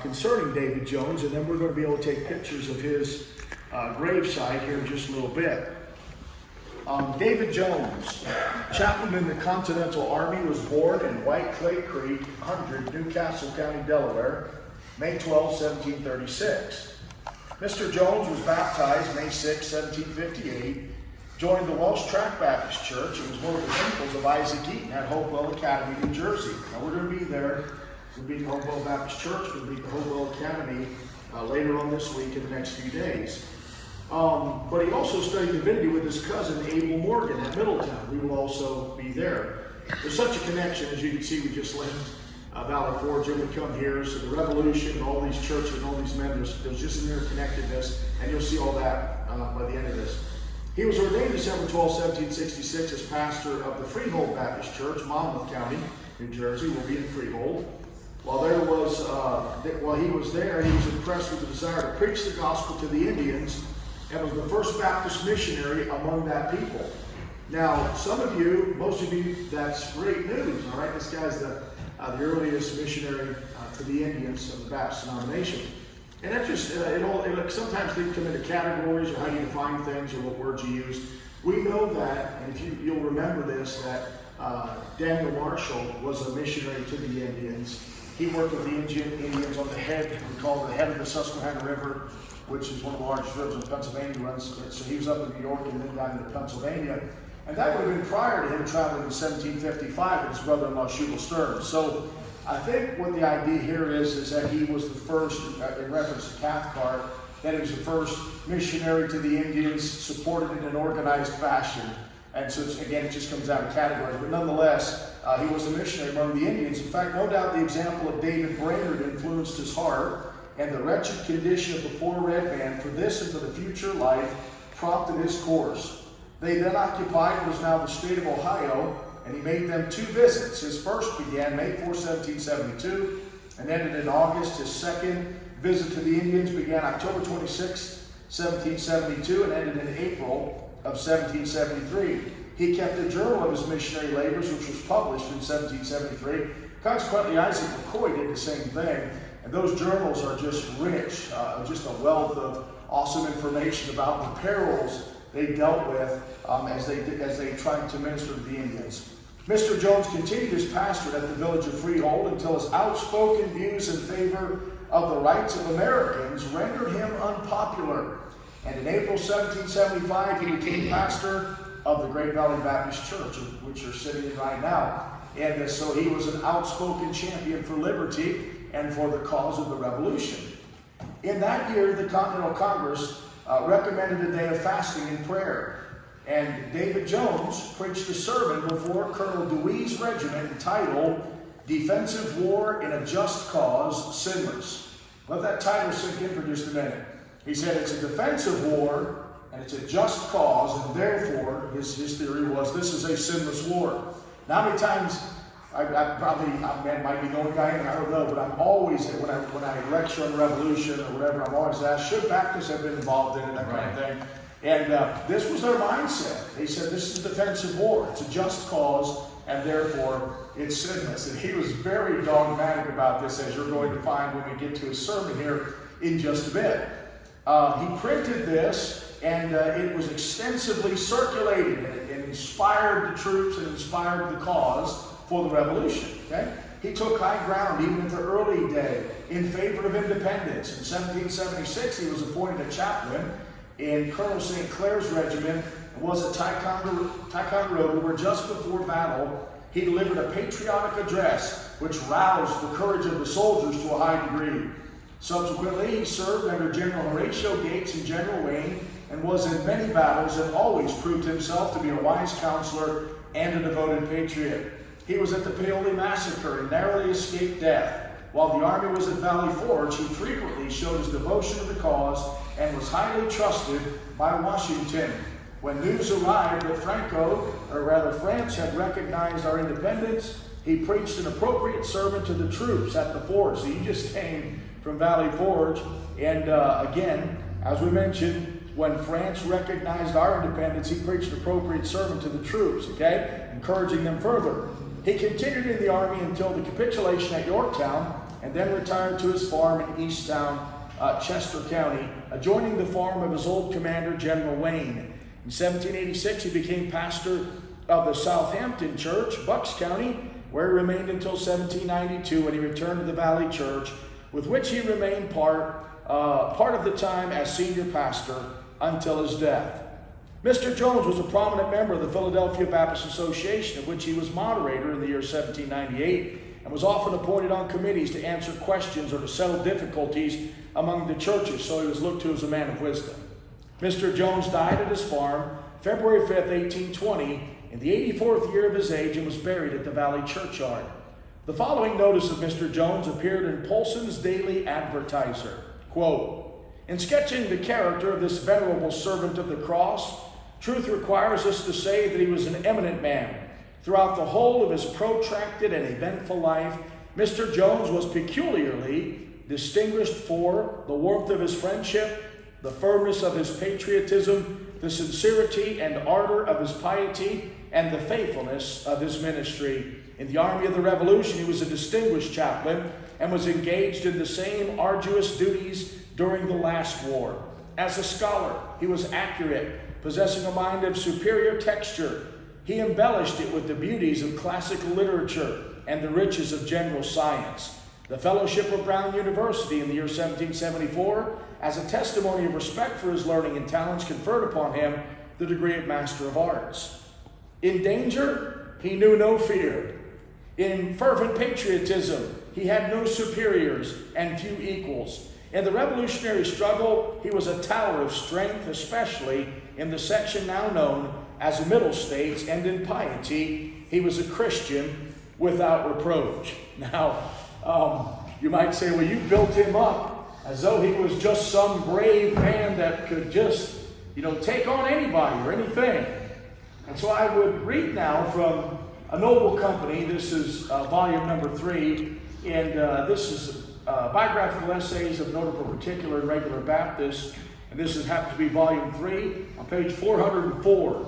concerning David Jones, and then we're going to be able to take pictures of his gravesite here in just a little bit. David Jones, chaplain in the Continental Army, was born in White Clay Creek, 100, Newcastle County, Delaware, May 12, 1736. Mr. Jones was baptized May 6, 1758, joined the Welsh Track Baptist Church, and was one of the pupils of Isaac Eaton at Hopewell Academy, New Jersey. Now we're going to be there. We'll be at the Hopewell Baptist Church. We'll be at the Hopewell Academy later on this week in the next few days. But he also studied divinity with his cousin Abel Morgan at Middletown. We will also be there. There's such a connection, as you can see. We just left Valley Forge, and we come here. So the Revolution, and all these churches, and all these men, there's just an interconnectedness, and you'll see all that by the end of this. He was ordained December 12, 1766 as pastor of the Freehold Baptist Church, Monmouth County, New Jersey. We'll be in Freehold. While he was there, he was impressed with the desire to preach the gospel to the Indians, and was the first Baptist missionary among that people. Now, some of you, most of you, that's great news, all right? This guy's the earliest missionary to the Indians of the Baptist denomination. And that just, sometimes things come into categories or how you define things or what words you use. We know that, and if you'll remember this, that Daniel Marshall was a missionary to the Indians. He worked with the Indians on the head, we call it the head of the Susquehanna River, which is one of the largest rivers in Pennsylvania runs. So he was up in New York and then down into Pennsylvania. And that would have been prior to him traveling in 1755 with his brother-in-law, Shubal Stern. So I think what the idea here is that he was the first, in reference to Cathcart, that he was the first missionary to the Indians, supported in an organized fashion. And so, again, it just comes out of categories. But nonetheless, he was a missionary among the Indians. In fact, no doubt the example of David Brainerd influenced his heart, and the wretched condition of the poor red man for this and for the future life prompted his course. They then occupied what is now the state of Ohio, and he made them 2 visits. His first began May 4, 1772, and ended in August. His second visit to the Indians began October 26, 1772, and ended in April of 1773. He kept a journal of his missionary labors, which was published in 1773. Consequently, Isaac McCoy did the same thing. And those journals are just rich, just a wealth of awesome information about the perils they dealt with as they tried to minister to the Indians. Mr. Jones continued his pastorate at the village of Freehold until his outspoken views in favor of the rights of Americans rendered him unpopular. And in April 1775, he became pastor of the Great Valley Baptist Church, which you're sitting in right now. And so he was an outspoken champion for liberty and for the cause of the Revolution. In that year, the Continental Congress recommended a day of fasting and prayer. And David Jones preached a sermon before Colonel Dewey's regiment entitled, Defensive War in a Just Cause, Sinless. Let that title sink in for just a minute. He said it's a defensive war and it's a just cause, and therefore, his theory was this is a sinless war. Now, how many times I might be the only guy in, I don't know, but I'm always, when I lecture on the Revolution or whatever, I'm always asked, should Baptists have been involved in it, that kind of thing. And this was their mindset. They said, this is a defensive war. It's a just cause, and therefore, it's sinless. And he was very dogmatic about this, as you're going to find when we get to his sermon here in just a bit. He printed this, and it was extensively circulated, and it inspired the troops and inspired the cause for the Revolution. Okay? He took high ground even at the early day in favor of independence. In 1776, he was appointed a chaplain in Colonel St. Clair's regiment and was at Ticonderoga, where just before battle, he delivered a patriotic address which roused the courage of the soldiers to a high degree. Subsequently, he served under General Horatio Gates and General Wayne, and was in many battles and always proved himself to be a wise counselor and a devoted patriot. He was at the Paoli Massacre and narrowly escaped death. While the army was at Valley Forge, he frequently showed his devotion to the cause and was highly trusted by Washington. When news arrived that France had recognized our independence, he preached an appropriate sermon to the troops at the forge. So he just came from Valley Forge, and again, as we mentioned, when France recognized our independence, he preached an appropriate sermon to the troops, okay, encouraging them further. He continued in the army until the capitulation at Yorktown, and then retired to his farm in Easttown, Chester County, adjoining the farm of his old commander, General Wayne. In 1786, he became pastor of the Southampton Church, Bucks County, where he remained until 1792 when he returned to the Valley Church, with which he remained part of the time as senior pastor until his death. Mr. Jones was a prominent member of the Philadelphia Baptist Association, of which he was moderator in the year 1798, and was often appointed on committees to answer questions or to settle difficulties among the churches, so he was looked to as a man of wisdom. Mr. Jones died at his farm February 5th, 1820, in the 84th year of his age, and was buried at the Valley Churchyard. The following notice of Mr. Jones appeared in Polson's Daily Advertiser. Quote, "In sketching the character of this venerable servant of the cross, truth requires us to say that he was an eminent man. Throughout the whole of his protracted and eventful life, Mr. Jones was peculiarly distinguished for the warmth of his friendship, the firmness of his patriotism, the sincerity and ardor of his piety, and the faithfulness of his ministry. In the army of the Revolution, he was a distinguished chaplain and was engaged in the same arduous duties during the last war. As a scholar, he was accurate, possessing a mind of superior texture. He embellished it with the beauties of classical literature and the riches of general science. The Fellowship of Brown University in the year 1774, as a testimony of respect for his learning and talents, conferred upon him the degree of Master of Arts. In danger, he knew no fear. In fervent patriotism, he had no superiors and few equals. In the revolutionary struggle, he was a tower of strength, especially in the section now known as the Middle States, and in piety, he was a Christian without reproach." Now, you might say, well, you built him up as though he was just some brave man that could just, take on anybody or anything. And so I would read now from A Noble Company. This is volume number 3, and this is biographical essays of notable particular and regular Baptists. And this happens to be volume 3 on page 404.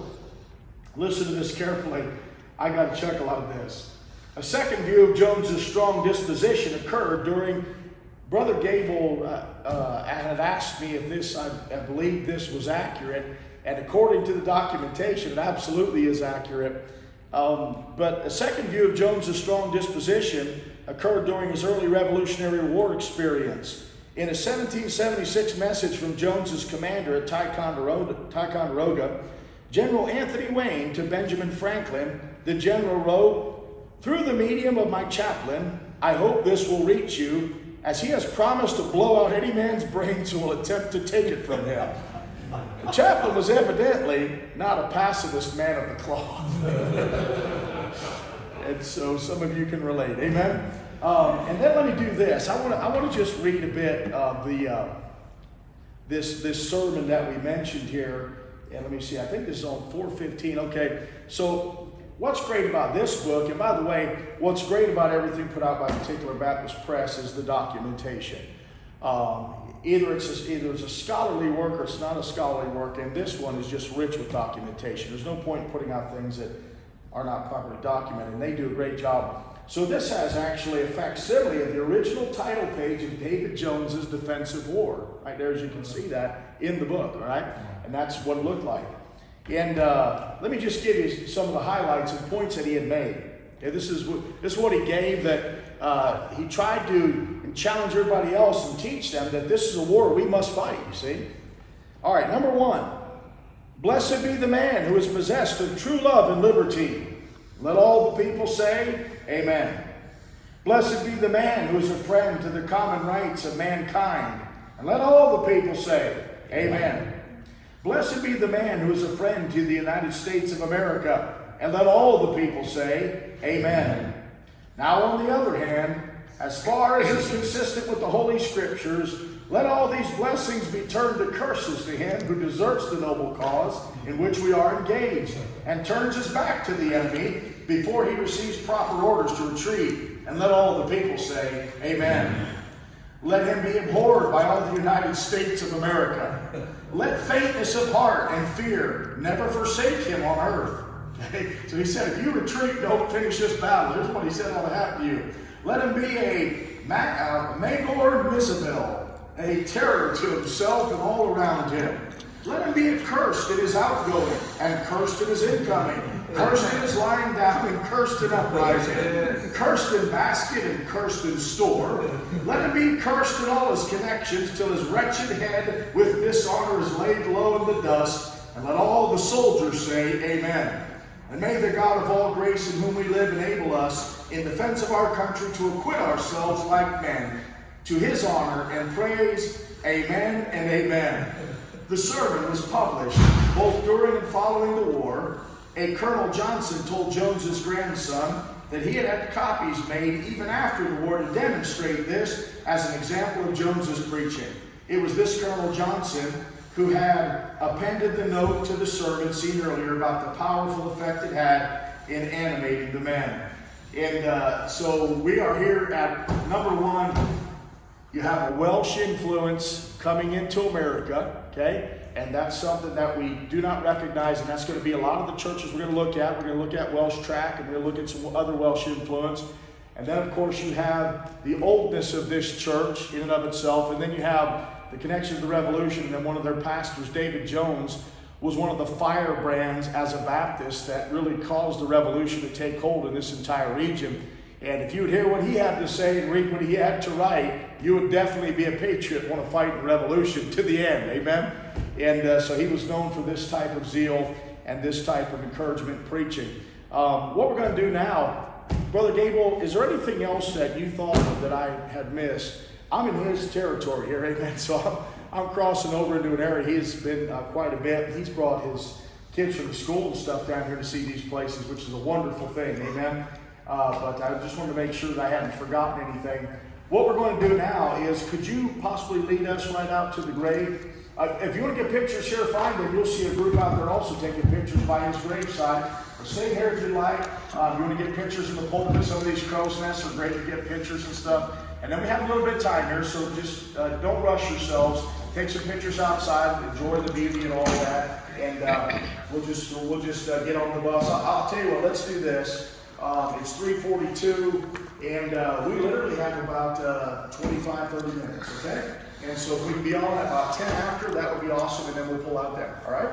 Listen to this carefully. I got to chuckle out of this. A second view of Jones's strong disposition occurred during Brother Gable had asked me if this, I believe this was accurate, and according to the documentation, it absolutely is accurate. But a second view of Jones's strong disposition occurred during his early Revolutionary War experience. In a 1776 message from Jones's commander at Ticonderoga, General Anthony Wayne to Benjamin Franklin, the general wrote, "Through the medium of my chaplain, I hope this will reach you, as he has promised to blow out any man's brains who will attempt to take it from him." The chaplain was evidently not a pacifist man of the cloth. And so some of you can relate. Amen? And then let me do this. I want to just read a bit of this sermon that we mentioned here. And let me see. I think this is on 415. Okay. So what's great about this book, and by the way, what's great about everything put out by Particular Baptist Press is the documentation. Either it's a scholarly work or it's not a scholarly work, and this one is just rich with documentation. There's no point in putting out things that are not properly documented, and they do a great job. So this has actually a facsimile of the original title page of David Jones's Defense of War. Right there, as you can see that in the book, all right? And that's what it looked like. And let me just give you some of the highlights and points that he had made. Okay, this is what he gave, that he tried to challenge everybody else and teach them that this is a war we must fight, you see. All right, number 1. Blessed be the man who is possessed of true love and liberty. Let all the people say, Amen. Blessed be the man who is a friend to the common rights of mankind. And let all the people say, Amen. Blessed be the man who is a friend to the United States of America. And let all the people say, Amen. Now, on the other hand, as far as is consistent with the Holy Scriptures, let all these blessings be turned to curses to him who deserts the noble cause in which we are engaged, and turns his back to the enemy before he receives proper orders to retreat. And let all the people say, Amen. Let him be abhorred by all the United States of America. Let faintness of heart and fear never forsake him on earth. Okay? So he said, if you retreat, don't finish this battle. Here's what he said ought to happen to you. Let him be a Magor Mizabel, a terror to himself and all around him. Let him be accursed in his outgoing, and cursed in his incoming, cursed in his lying down, and cursed in uprising, cursed in basket, and cursed in store. Let him be cursed in all his connections, till his wretched head with dishonor is laid low in the dust. And let all the soldiers say, Amen. And may the God of all grace in whom we live enable us, in defense of our country, to acquit ourselves like men, to his honor and praise. Amen and amen. The sermon was published both during and following the war. A Colonel Johnson told Jones's grandson that he had had copies made even after the war to demonstrate this as an example of Jones's preaching. It was this Colonel Johnson who had appended the note to the sermon seen earlier about the powerful effect it had in animating the men. And so we are here at number one. You have a Welsh influence coming into America, okay? And that's something that we do not recognize, and that's going to be a lot of the churches we're going to look at. We're going to look at Welsh Track, and we're going to look at some other Welsh influence. And then, of course, you have the oldness of this church in and of itself, and then you have the connection to the Revolution, and then one of their pastors, David Jones, was one of the firebrands as a Baptist that really caused the Revolution to take hold in this entire region. And if you would hear what he had to say and read what he had to write, you would definitely be a patriot, want to fight the revolution to the end. Amen? And so he was known for this type of zeal and this type of encouragement preaching. What we're going to do now, Brother Gable, is there anything else that you thought of that I had missed? I'm in his territory here, amen? So I'm crossing over into an area. He's been quite a bit. He's brought his kids from the school and stuff down here to see these places, which is a wonderful thing, amen? But I just wanted to make sure that I hadn't forgotten anything. What we're going to do now is, could you possibly lead us right out to the grave? If you want to get pictures here, find them. You'll see a group out there also taking pictures by his graveside. Or stay here if you like. You want to get pictures in the pulpit. Some of these crow's nests are great to get pictures and stuff. And then we have a little bit of time here, so just don't rush yourselves. Take some pictures outside. Enjoy the beauty and all that. And we'll just get on the bus. I'll tell you what. Let's do this. It's 3:42, and we literally have about 25, 30 minutes, okay? And so if we can be on at about 10 after, that would be awesome, and then we'll pull out there, all right?